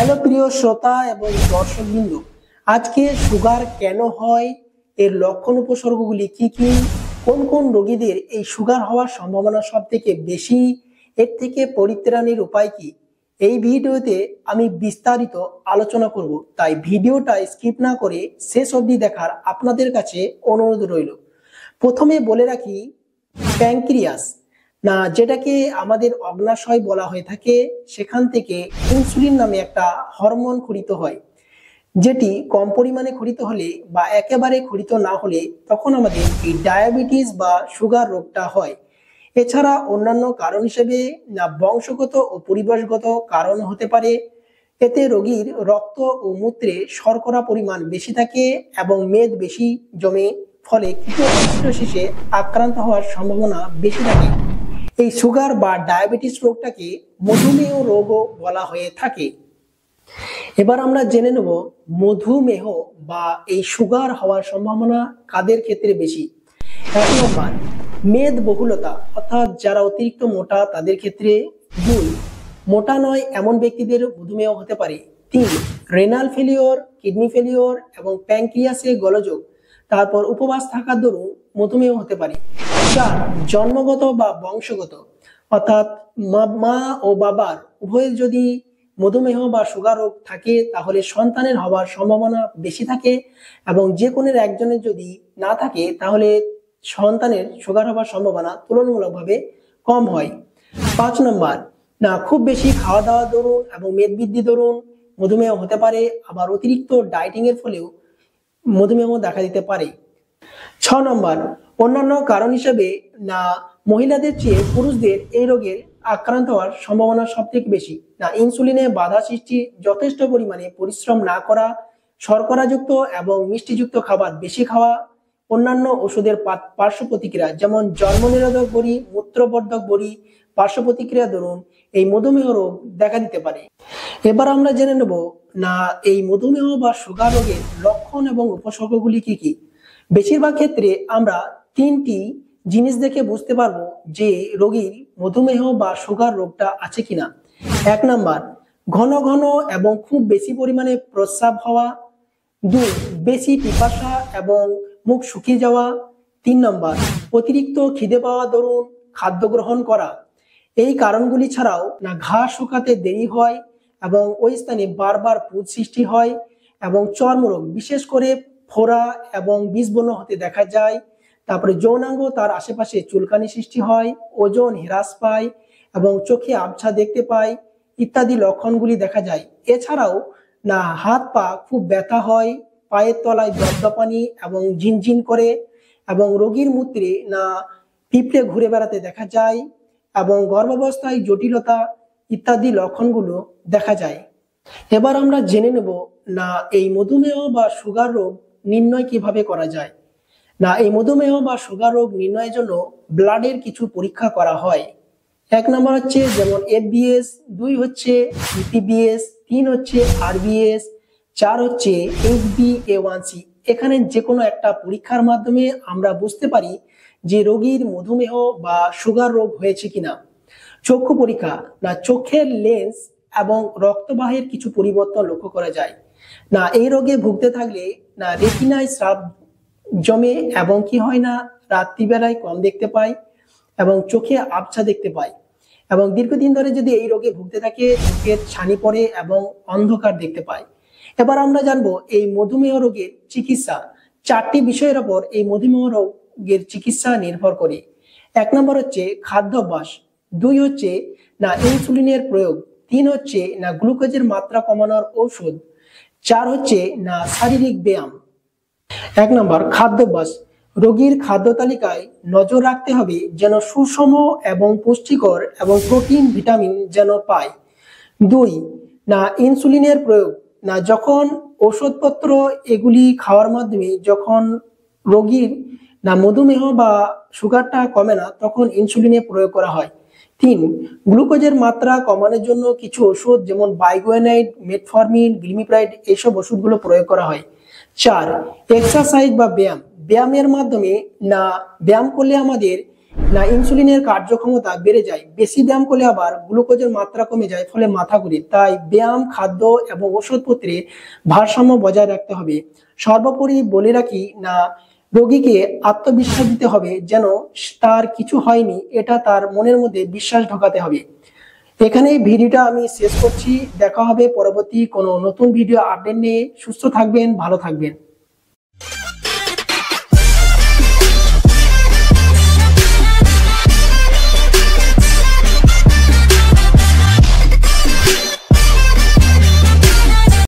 Hello প্রিয় শ্রোতা এবং দর্শকবৃন্দ, আজকে সুগার কেন হয়, এর লক্ষণ উপসর্গগুলি কি কি, কোন কোন রোগীদের এই সুগার হওয়ার সম্ভাবনা সব থেকে বেশি, এর থেকে পরিত্রাণের উপায় কি, এই ভিডিওতে আমি বিস্তারিত আলোচনা করব। তাই ভিডিওটা স্কিপ না করে শেষ অবধি দেখার আপনাদের কাছে অনুরোধ রইল। প্রথমে বলে রাখি, প্যানক্রিয়াস না, যেটাকে আমাদের অগ্নাশয় বলা হয়ে থাকে, সেখান থেকে ইনসুলিন নামে একটা হরমোন খরিত হয়, যেটি কম পরিমাণে খরিত হলে বা একেবারে খরিত না হলে তখন আমাদের এই ডায়াবেটিস বা সুগার রোগটা হয়। এছাড়া অন্যান্য কারণ হিসেবে না বংশগত ও পরিবেশগত কারণ হতে পারে। এতে রোগীর রক্ত ও মূত্রে শর্করা পরিমাণ বেশি থাকে এবং মেদ বেশি জমে, ফলে কিটোসিসে আক্রান্ত হওয়ার সম্ভাবনা বেশি থাকে। এই সুগার বা ডায়াবেটিস রোগটাকে মধুমেহ রোগও বলা হয়ে থাকে। এবার আমরা জেনে নেব মধুমেহ বা এই সুগার হওয়ার সম্ভাবনা কাদের ক্ষেত্রে বেশি। 1 নম্বর, মেদবহুলতা, অর্থাৎ যারা অতিরিক্ত মোটা তাদের ক্ষেত্রে। 2, মোটা নয় এমন ব্যক্তিদের মধুমেহ হতে পারে। 3, রেনাল ফেলিওর, কিডনি ফেলিওর এবং প্যানক্রিয়াসে গোলযোগ, তারপর উপবাস থাকার দরুন মধুমেহ হতে পারে। 4, জন্মগত বা বংশগত, অর্থাৎ মা ও বাবার উভয়ের যদি মধুমেহ বা সুগার রোগ থাকে তাহলে সন্তানের হওয়ার সম্ভাবনা বেশি থাকে, এবং যে কোনো একজনের যদি না থাকে তাহলে সন্তানের সুগার হওয়ার সম্ভাবনা তুলনামূলকভাবে কম হয়। 5 নম্বর, না খুব বেশি খাওয়া দাওয়া দরুন এবং মেদ বৃদ্ধি দরুন মধুমেহ হতে পারে, আবার অতিরিক্ত ডায়েটিং এর ফলেও মধুমেহ দেখা দিতে পারে। 6 নম্বর, অন্যান্য কারণ হিসেবে না মহিলাদের চেয়ে পুরুষদের এই রোগের আক্রান্ত হওয়ার সম্ভাবনা সব থেকে বেশি। না ইনসুলিনে বাধা সৃষ্টি, যথেষ্ট পরিমাণে পরিশ্রম না করা, শর্করাযুক্ত এবং মিষ্টিযুক্ত খাবার বেশি খাওয়া, অন্যান্য ওষুধের পার্শ্ব প্রতিক্রিয়া যেমন জন্ম নিরোধক বড়ি, মূত্রবর্ধক বড়ি পার্শ্ব প্রতিক্রিয়া দরুন এই মধুমেহ রোগ দেখা দিতে পারে। এবার আমরা জেনে নেব না এই মধুমেহ বা সুগার রোগের লক্ষণ এবং উপসর্গগুলি কি কি। বেশিরভাগ ক্ষেত্রে আমরা 3টি জিনিস দেখে বুঝতে পারবো যে রোগীর মধুমেহ বা সুগার রোগটা আছে কিনা। 1 নম্বর, ঘন ঘন এবং খুব বেশি পরিমাণে প্রস্রাব হওয়া। 2, বেশি পিপাসা এবং মুখ শুকিয়ে যাওয়া। 3 নম্বর, অতিরিক্ত খিদে পাওয়া দরুন খাদ্য গ্রহণ করা। এই কারণগুলি ছাড়াও না ঘা শুকাতে দেরি হয় এবং ওই স্থানে বারবার পুঁজ সৃষ্টি হয়, এবং চর্মরোগ বিশেষ করে ফোড়া এবং বিষবর্ণ হতে দেখা যায়। তারপরে যৌনাঙ্গ তার আশেপাশে চুলকানি সৃষ্টি হয়, ওজন হ্রাস পায় এবং চোখে আবছা দেখতে পায় ইত্যাদি লক্ষণগুলি দেখা যায়। এছাড়াও না হাত পা খুব ব্যথা হয়, পায়ের তলায় দপদপানি এবং ঝিনঝিন করে, এবং রোগীর মূত্রে না পিঁপড়ে ঘুরে বেড়াতে দেখা যায়, এবং গর্ভাবস্থায় জটিলতা ইত্যাদি লক্ষণগুলো দেখা যায়। এবার আমরা জেনে নেব না এই মধুমেহ বা সুগার রোগ নির্ণয় কিভাবে করা যায়। না এই মধুমেহ বা সুগার রোগ নির্ণয়ের জন্য ব্লাডের কিছু পরীক্ষা করা হয়। 1 নম্বর হচ্ছে যেমন FBS, 2 হচ্ছে PPBS, 3 হচ্ছে RBS, 4 হচ্ছে HbA1c। এখানে যে কোনো একটা পরীক্ষার মাধ্যমে আমরা বুঝতে পারি যে রোগীর মধুমেহ বা সুগার রোগ হয়েছে কিনা। চক্ষু পরীক্ষা, না চোখের লেন্স এবং রক্তবাহের কিছু পরিবর্তন লক্ষ্য করা যায়। না এই রোগে ভুগতে থাকলে না রেটিনায় স্রাব জমে এবং কি হয় না রাত্রিবেলায় কম দেখতে পায় এবং চোখে আবছা দেখতে পায়, এবং দীর্ঘদিন ধরে যদি এই রোগে ভুগতে থাকে চোখের ছানি পড়ে এবং অন্ধকার দেখতে পায়। এবার আমরা জানবো এই মধুমেহ রোগের চিকিৎসা। 4টি বিষয়ের উপর এই মধুমেহ রোগের চিকিৎসা নির্ভর করে। 1 নম্বর হচ্ছে খাদ্যাভ্যাস, 2 হচ্ছে না ইনসুলিনের প্রয়োগ, 3 হচ্ছে না গ্লুকোজের মাত্রা কমানোর ঔষধ, 4 হচ্ছে না শারীরিক ব্যায়াম। 1 নম্বর, খাদ্যাভ্যাস। রোগীর খাদ্য তালিকায় নজর রাখতে হবে যেন সুষম এবং পুষ্টিকর এবং প্রোটিন ভিটামিন যেন পায়। 2, না ইনসুলিনের প্রয়োগ, না যখন ওষুধপত্র এগুলি খাওয়ার মাধ্যমে যখন রোগীর না মধুমেহ বা সুগারটা কমে না তখন ইনসুলিনের প্রয়োগ করা হয়। 3, গ্লুকোজের মাত্রা কমানোর জন্য কিছু ওষুধ যেমন বাইগুয়ানাইড, মেটফরমিন, গ্লিমিপ্রাইড এইসব ওষুধগুলো প্রয়োগ করা হয়। 4, এক্সারসাইজ বা ব্যায়ামের মাধ্যমে না ব্যায়াম করলে আমাদের না ইনসুলিনের কার্যক্ষমতা বেড়ে যায়, বেশি ব্যায়াম করলে আবার গ্লুকোজের মাত্রা কমে যায়, ফলে মাথা ঘুরে। তাই ব্যায়াম, খাদ্য এবং ওষুধপত্রে ভারসাম্য বজায় রাখতে হবে। সর্বোপরি বলে রাখি না, রোগীকে আত্মবিশ্বাস দিতে হবে যেন তার কিছু হয়নি, এটা তার মনের মধ্যে বিশ্বাস ঢোকাতে হবে। এখানে ভিডিওটা আমি শেষ করছি। দেখা হবে পরবর্তী কোনো নতুন ভিডিও আপডেট নিয়ে। সুস্থ থাকবেন, ভালো থাকবেন।